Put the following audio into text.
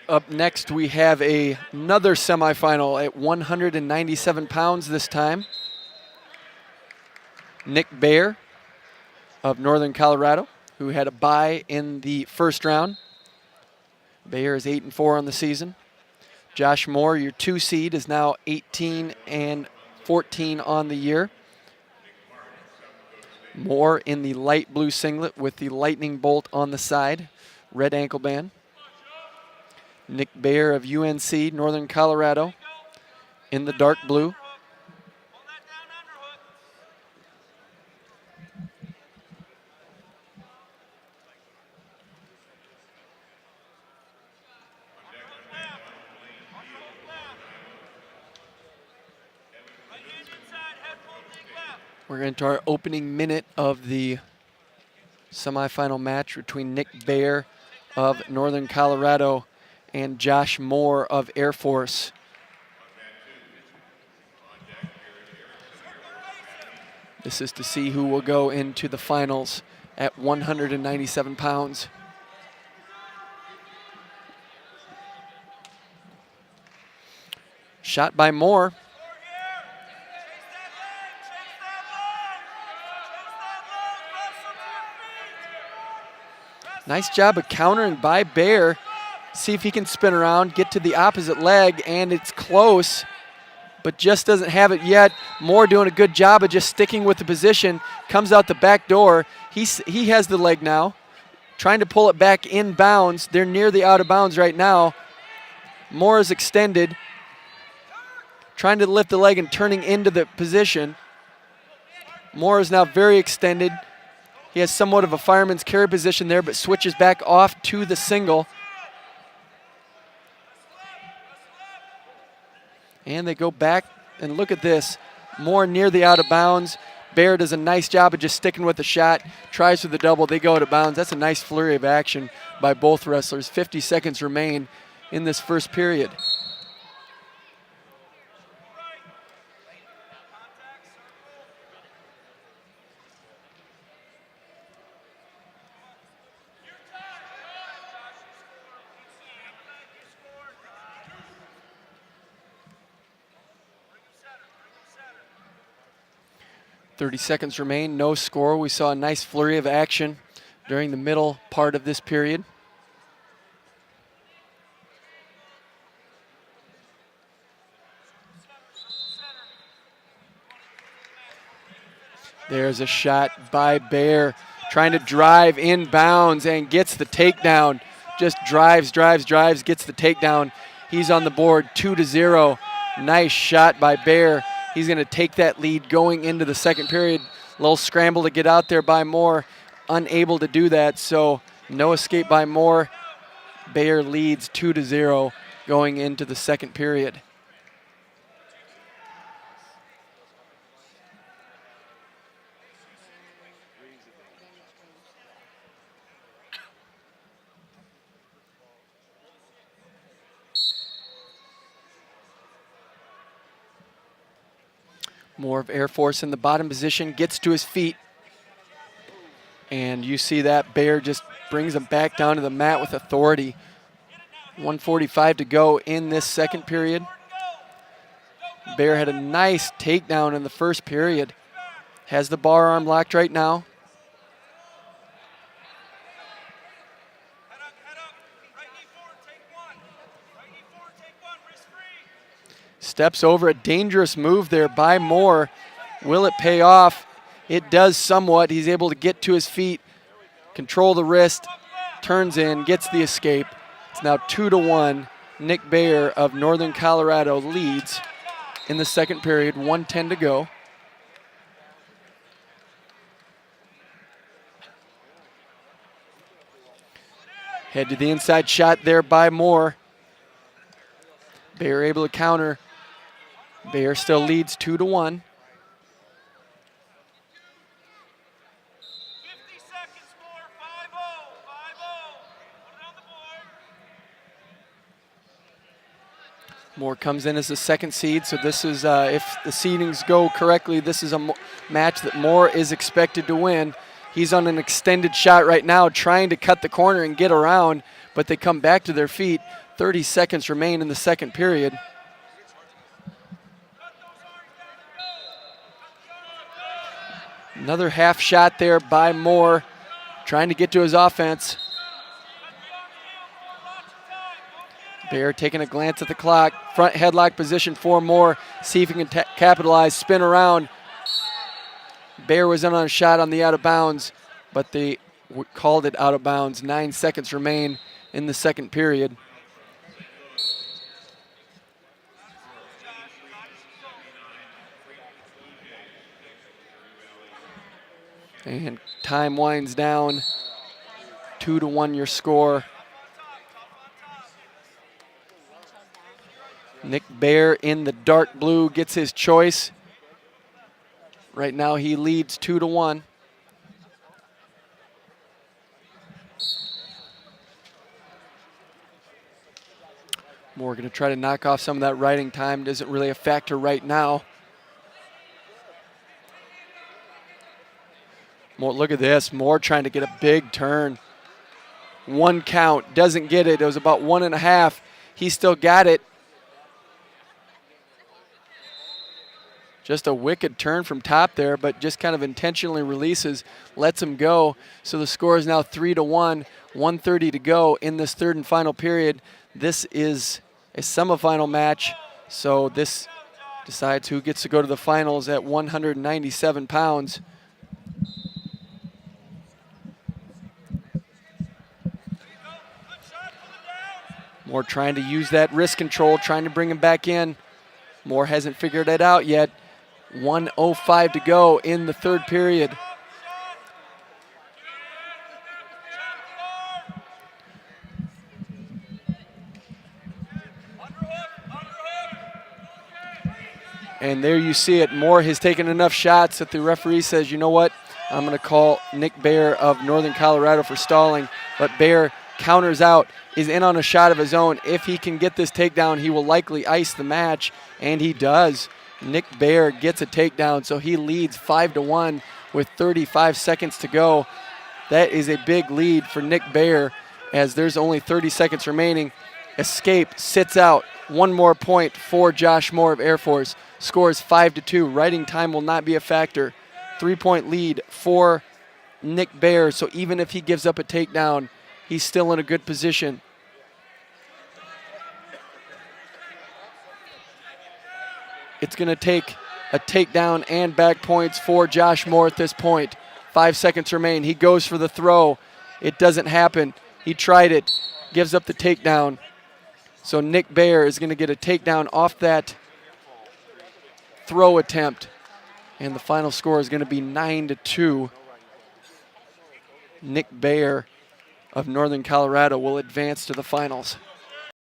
Up next, we have another semifinal at 197 pounds this time. Nick Baer of Northern Colorado, who had a bye in the first round. Baer is 8-4 on the season. Josh Mohr, your 2 seed, is now 18-14 on the year. Mohr in the light blue singlet with the lightning bolt on the side, red ankle band. Nick Baer of UNC, Northern Colorado, in the dark blue. We're into our opening minute of the semifinal match between Nick Baer of Northern Colorado and Josh Mohr of Air Force. This is to see who will go into the finals at 197 pounds. Shot by Mohr. Nice job of countering by Baer. See if he can spin around, get to the opposite leg, and it's close, but just doesn't have it yet. Mohr doing a good job of just sticking with the position. Comes out the back door. He has the leg now. Trying to pull it back in bounds. They're near the out of bounds right now. Mohr is extended. Trying to lift the leg and turning into the position. Mohr is now very extended. He has somewhat of a fireman's carry position there, but switches back off to the single. And they go back, and look at this. Mohr near the out of bounds. Baer does a nice job of just sticking with the shot. Tries for the double. They go out of bounds. That's a nice flurry of action by both wrestlers. 50 seconds remain in this first period. .30 seconds remain, no score. We saw a nice flurry of action during the middle part of this period. There's a shot by Baer, trying to drive inbounds and gets the takedown. Just drives, gets the takedown. He's on the board, 2-0. Nice shot by Baer. He's going to take that lead going into the second period. A little scramble to get out there by Mohr. Unable to do that, so no escape by Mohr. Baer leads 2-0 going into the second period. Mohr of Air Force in the bottom position, gets to his feet. And you see that Baer just brings him back down to the mat with authority. 1:45 to go in this second period. Baer had a nice takedown in the first period. Has the bar arm locked right now. Steps over, a dangerous move there by Mohr. Will it pay off? It does somewhat. He's able to get to his feet, control the wrist, turns in, gets the escape. It's now 2-1. Nick Baer of Northern Colorado leads in the second period, 1:10 to go. Head to the inside shot there by Mohr. Baer able to counter. Baer still leads 2-1. Mohr comes in as the second seed, so this is, if the seedings go correctly, this is a match that Mohr is expected to win. He's on an extended shot right now, trying to cut the corner and get around, but they come back to their feet. 30 seconds remain in the second period. Another half shot there by Mohr, trying to get to his offense. Baer taking a glance at the clock. Front headlock position for Mohr. See if he can capitalize, spin around. Baer was in on a shot on the out of bounds, but they called it out of bounds. 9 seconds remain in the second period. And time winds down. 2-1 your score. Nick Baer in the dark blue gets his choice. Right now he leads 2-1. Mohr going to try to knock off some of that riding time. Doesn't really a factor right now. Mohr, look at this. Mohr trying to get a big turn. One count, doesn't get it. It was about 1.5. He still got it. Just a wicked turn from top there, but just kind of intentionally releases, lets him go. So the score is now 3-1, 1:30 to go in this third and final period. This is a semifinal match, so this decides who gets to go to the finals at 197 pounds. Mohr trying to use that wrist control, trying to bring him back in. Mohr hasn't figured it out yet. 1:05 to go in the third period. And there you see it. Mohr has taken enough shots that the referee says, you know what? I'm going to call Nick Baer of Northern Colorado for stalling. But Baer counters out, is in on a shot of his own. If he can get this takedown, he will likely ice the match, and he does. Nick Baer gets a takedown, so he leads 5-1 with 35 seconds to go. That is a big lead for Nick Baer as there's only 30 seconds remaining. Escape sits out. One more point for Josh Mohr of Air Force. Scores 5-2. Riding time will not be a factor. 3-point lead for Nick Baer, so even if he gives up a takedown, he's still in a good position. It's going to take a takedown and back points for Josh Mohr at this point. 5 seconds remain. He goes for the throw. It doesn't happen. He tried it, gives up the takedown. So Nick Baer is going to get a takedown off that throw attempt. And the final score is going to be 9-2. Nick Baer of Northern Colorado will advance to the finals.